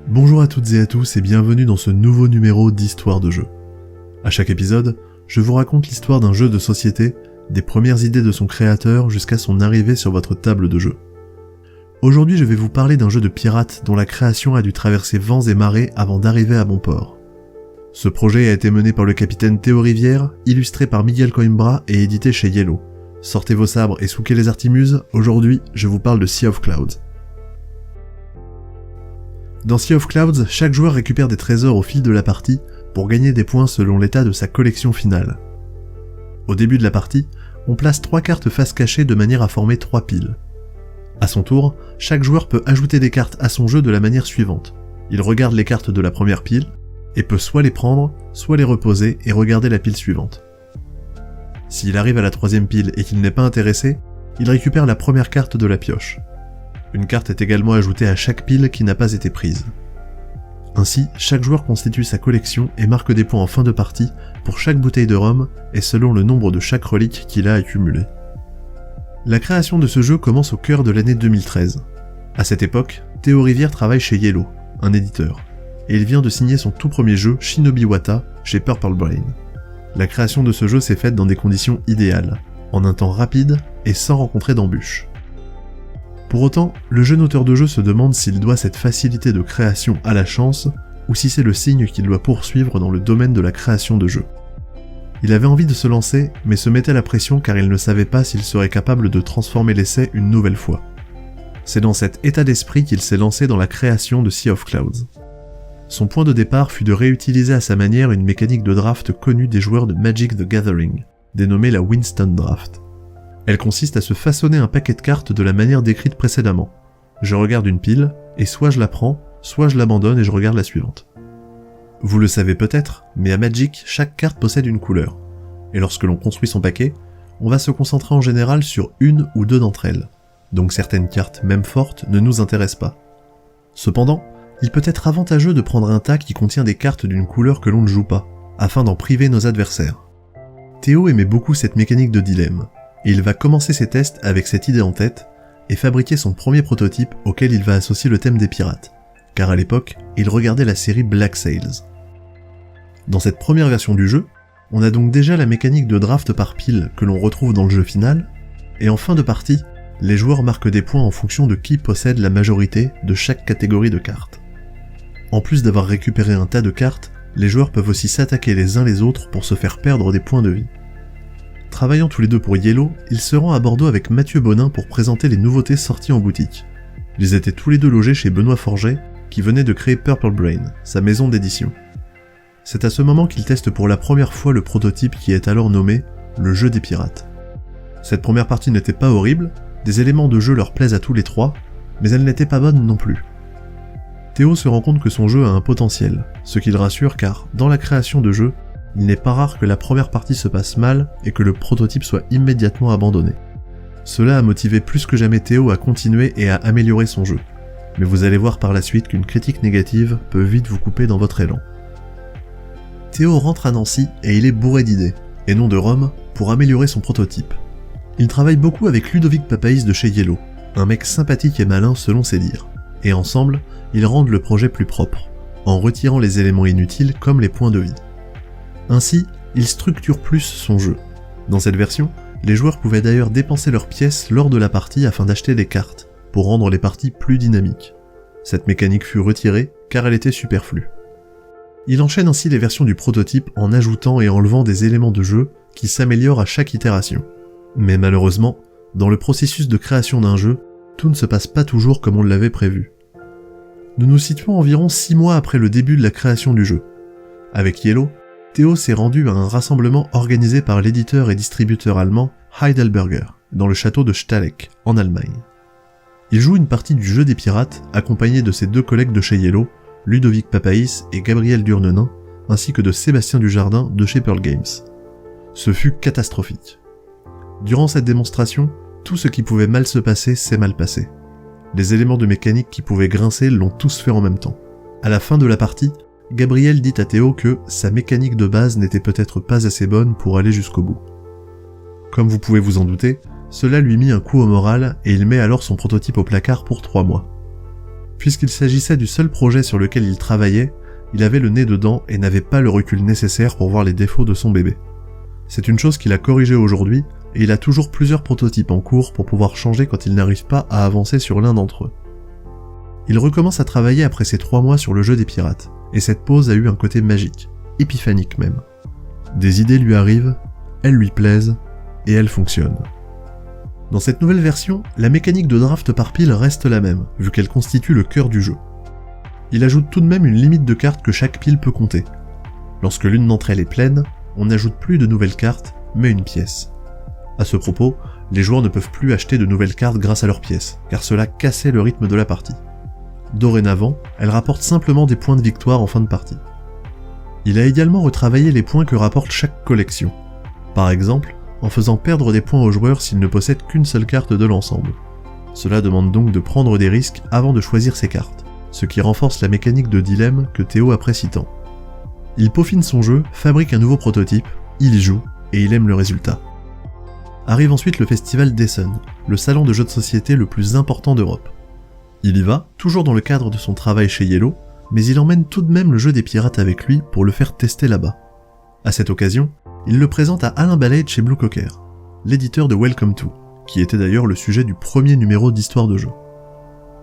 Bonjour à toutes et à tous et bienvenue dans ce nouveau numéro d'Histoire de jeu. À chaque épisode, je vous raconte l'histoire d'un jeu de société, des premières idées de son créateur jusqu'à son arrivée sur votre table de jeu. Aujourd'hui, je vais vous parler d'un jeu de pirates dont la création a dû traverser vents et marées avant d'arriver à bon port. Ce projet a été mené par le capitaine Théo Rivière, illustré par Miguel Coimbra et édité chez Yellow. Sortez vos sabres et souquez les artimuses, aujourd'hui je vous parle de Sea of Clouds. Dans Sea of Clouds, chaque joueur récupère des trésors au fil de la partie pour gagner des points selon l'état de sa collection finale. Au début de la partie, on place 3 cartes face cachée de manière à former 3 piles. À son tour, chaque joueur peut ajouter des cartes à son jeu de la manière suivante. Il regarde les cartes de la première pile, et peut soit les prendre, soit les reposer et regarder la pile suivante. S'il arrive à la 3e pile et qu'il n'est pas intéressé, il récupère la première carte de la pioche. Une carte est également ajoutée à chaque pile qui n'a pas été prise. Ainsi, chaque joueur constitue sa collection et marque des points en fin de partie pour chaque bouteille de rhum et selon le nombre de chaque relique qu'il a accumulé. La création de ce jeu commence au cœur de l'année 2013. À cette époque, Théo Rivière travaille chez Yellow, un éditeur, et il vient de signer son tout premier jeu Shinobi Wata chez Purple Brain. La création de ce jeu s'est faite dans des conditions idéales, en un temps rapide et sans rencontrer d'embûches. Pour autant, le jeune auteur de jeu se demande s'il doit cette facilité de création à la chance, ou si c'est le signe qu'il doit poursuivre dans le domaine de la création de jeux. Il avait envie de se lancer, mais se mettait la pression car il ne savait pas s'il serait capable de transformer l'essai une nouvelle fois. C'est dans cet état d'esprit qu'il s'est lancé dans la création de Sea of Clouds. Son point de départ fut de réutiliser à sa manière une mécanique de draft connue des joueurs de Magic the Gathering, dénommée la Winston Draft. Elle consiste à se façonner un paquet de cartes de la manière décrite précédemment. Je regarde une pile, et soit je la prends, soit je l'abandonne et je regarde la suivante. Vous le savez peut-être, mais à Magic, chaque carte possède une couleur. Et lorsque l'on construit son paquet, on va se concentrer en général sur une ou deux d'entre elles. Donc certaines cartes, même fortes, ne nous intéressent pas. Cependant, il peut être avantageux de prendre un tas qui contient des cartes d'une couleur que l'on ne joue pas, afin d'en priver nos adversaires. Théo aimait beaucoup cette mécanique de dilemme, et il va commencer ses tests avec cette idée en tête, et fabriquer son premier prototype auquel il va associer le thème des pirates, car à l'époque, il regardait la série Black Sails. Dans cette première version du jeu, on a donc déjà la mécanique de draft par pile que l'on retrouve dans le jeu final, et en fin de partie, les joueurs marquent des points en fonction de qui possède la majorité de chaque catégorie de cartes. En plus d'avoir récupéré un tas de cartes, les joueurs peuvent aussi s'attaquer les uns les autres pour se faire perdre des points de vie. Travaillant tous les deux pour Yellow, il se rend à Bordeaux avec Mathieu Bonin pour présenter les nouveautés sorties en boutique. Ils étaient tous les deux logés chez Benoît Forget, qui venait de créer Purple Brain, sa maison d'édition. C'est à ce moment qu'il teste pour la première fois le prototype qui est alors nommé le jeu des pirates. Cette première partie n'était pas horrible, des éléments de jeu leur plaisent à tous les trois, mais elle n'était pas bonne non plus. Théo se rend compte que son jeu a un potentiel, ce qui le rassure car, dans la création de jeux, il n'est pas rare que la première partie se passe mal et que le prototype soit immédiatement abandonné. Cela a motivé plus que jamais Théo à continuer et à améliorer son jeu, mais vous allez voir par la suite qu'une critique négative peut vite vous couper dans votre élan. Théo rentre à Nancy et il est bourré d'idées, et non de rhum, pour améliorer son prototype. Il travaille beaucoup avec Ludovic Papaïs de chez Yellow, un mec sympathique et malin selon ses dires, et ensemble, ils rendent le projet plus propre, en retirant les éléments inutiles comme les points de vie. Ainsi, il structure plus son jeu. Dans cette version, les joueurs pouvaient d'ailleurs dépenser leurs pièces lors de la partie afin d'acheter des cartes, pour rendre les parties plus dynamiques. Cette mécanique fut retirée car elle était superflue. Il enchaîne ainsi les versions du prototype en ajoutant et enlevant des éléments de jeu qui s'améliorent à chaque itération. Mais malheureusement, dans le processus de création d'un jeu, tout ne se passe pas toujours comme on l'avait prévu. Nous nous situons environ 6 mois après le début de la création du jeu. Avec Yellow, Théo s'est rendu à un rassemblement organisé par l'éditeur et distributeur allemand Heidelberger, dans le château de Stahleck, en Allemagne. Il joue une partie du jeu des pirates, accompagné de ses deux collègues de chez Yellow, Ludovic Papaïs et Gabriel Durnenin, ainsi que de Sébastien Dujardin de chez Pearl Games. Ce fut catastrophique. Durant cette démonstration, tout ce qui pouvait mal se passer s'est mal passé. Les éléments de mécanique qui pouvaient grincer l'ont tous fait en même temps. À la fin de la partie, Gabriel dit à Théo que sa mécanique de base n'était peut-être pas assez bonne pour aller jusqu'au bout. Comme vous pouvez vous en douter, cela lui mit un coup au moral et il met alors son prototype au placard pour 3 mois. Puisqu'il s'agissait du seul projet sur lequel il travaillait, il avait le nez dedans et n'avait pas le recul nécessaire pour voir les défauts de son bébé. C'est une chose qu'il a corrigée aujourd'hui, et il a toujours plusieurs prototypes en cours pour pouvoir changer quand il n'arrive pas à avancer sur l'un d'entre eux. Il recommence à travailler après ses 3 mois sur le jeu des pirates, et cette pause a eu un côté magique, épiphanique même. Des idées lui arrivent, elles lui plaisent, et elles fonctionnent. Dans cette nouvelle version, la mécanique de draft par pile reste la même, vu qu'elle constitue le cœur du jeu. Il ajoute tout de même une limite de cartes que chaque pile peut compter. Lorsque l'une d'entre elles est pleine, on n'ajoute plus de nouvelles cartes, mais une pièce. À ce propos, les joueurs ne peuvent plus acheter de nouvelles cartes grâce à leurs pièces, car cela cassait le rythme de la partie. Dorénavant, elles rapportent simplement des points de victoire en fin de partie. Il a également retravaillé les points que rapporte chaque collection. Par exemple, en faisant perdre des points aux joueurs s'ils ne possèdent qu'une seule carte de l'ensemble. Cela demande donc de prendre des risques avant de choisir ses cartes, ce qui renforce la mécanique de dilemme que Théo apprécie tant. Il peaufine son jeu, fabrique un nouveau prototype, il y joue, et il aime le résultat. Arrive ensuite le festival d'Essen, le salon de jeux de société le plus important d'Europe. Il y va, toujours dans le cadre de son travail chez Yellow, mais il emmène tout de même le jeu des pirates avec lui pour le faire tester là-bas. À cette occasion, il le présente à Alain Ballet chez Blue Cocker, l'éditeur de Welcome to, qui était d'ailleurs le sujet du premier numéro d'Histoire de jeu.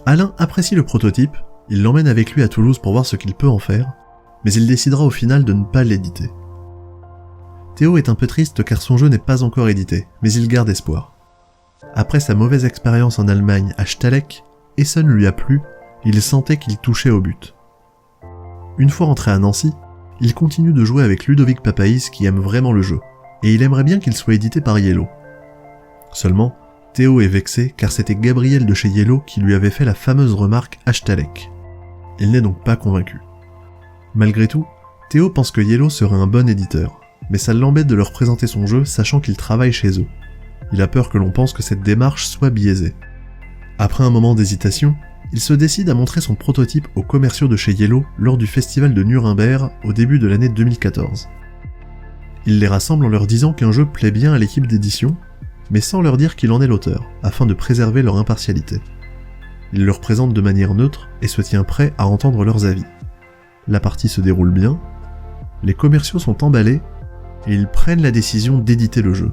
Alain apprécie le prototype, il l'emmène avec lui à Toulouse pour voir ce qu'il peut en faire, mais il décidera au final de ne pas l'éditer. Théo est un peu triste car son jeu n'est pas encore édité, mais il garde espoir. Après sa mauvaise expérience en Allemagne à Staleck, Essen lui a plu, il sentait qu'il touchait au but. Une fois rentré à Nancy, il continue de jouer avec Ludovic Papaïs qui aime vraiment le jeu, et il aimerait bien qu'il soit édité par Yellow. Seulement, Théo est vexé car c'était Gabriel de chez Yellow qui lui avait fait la fameuse remarque à Staleck. Il n'est donc pas convaincu. Malgré tout, Théo pense que Yellow serait un bon éditeur, mais ça l'embête de leur présenter son jeu sachant qu'il travaille chez eux. Il a peur que l'on pense que cette démarche soit biaisée. Après un moment d'hésitation, il se décide à montrer son prototype aux commerciaux de chez Yellow lors du festival de Nuremberg au début de l'année 2014. Il les rassemble en leur disant qu'un jeu plaît bien à l'équipe d'édition, mais sans leur dire qu'il en est l'auteur, afin de préserver leur impartialité. Il leur présente de manière neutre et se tient prêt à entendre leurs avis. La partie se déroule bien, les commerciaux sont emballés, et ils prennent la décision d'éditer le jeu.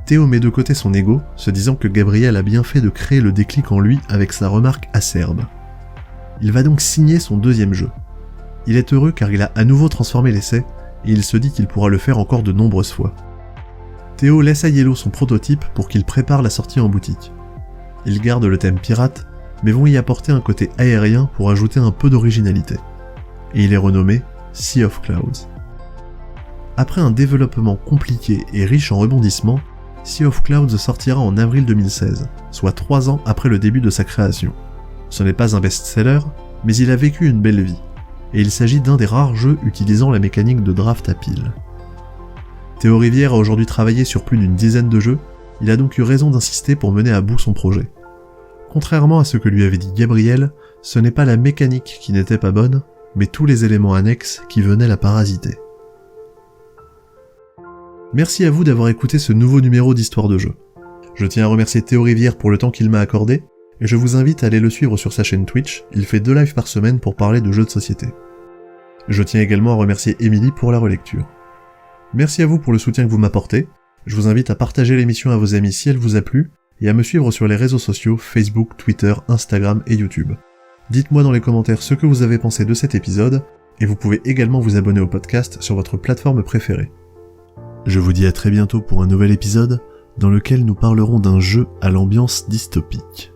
Théo met de côté son ego, se disant que Gabriel a bien fait de créer le déclic en lui avec sa remarque acerbe. Il va donc signer son deuxième jeu. Il est heureux car il a à nouveau transformé l'essai, et il se dit qu'il pourra le faire encore de nombreuses fois. Théo laisse à Yellow son prototype pour qu'il prépare la sortie en boutique. Ils gardent le thème pirate, mais vont y apporter un côté aérien pour ajouter un peu d'originalité. Et il est renommé Sea of Clouds. Après un développement compliqué et riche en rebondissements, Sea of Clouds sortira en avril 2016, soit 3 ans après le début de sa création. Ce n'est pas un best-seller, mais il a vécu une belle vie, et il s'agit d'un des rares jeux utilisant la mécanique de draft à pile. Théo Rivière a aujourd'hui travaillé sur plus d'une dizaine de jeux, il a donc eu raison d'insister pour mener à bout son projet. Contrairement à ce que lui avait dit Gabriel, ce n'est pas la mécanique qui n'était pas bonne, mais tous les éléments annexes qui venaient la parasiter. Merci à vous d'avoir écouté ce nouveau numéro d'Histoire de jeu. Je tiens à remercier Théo Rivière pour le temps qu'il m'a accordé, et je vous invite à aller le suivre sur sa chaîne Twitch, il fait 2 lives par semaine pour parler de jeux de société. Je tiens également à remercier Émilie pour la relecture. Merci à vous pour le soutien que vous m'apportez, je vous invite à partager l'émission à vos amis si elle vous a plu, et à me suivre sur les réseaux sociaux Facebook, Twitter, Instagram et YouTube. Dites-moi dans les commentaires ce que vous avez pensé de cet épisode, et vous pouvez également vous abonner au podcast sur votre plateforme préférée. Je vous dis à très bientôt pour un nouvel épisode, dans lequel nous parlerons d'un jeu à l'ambiance dystopique.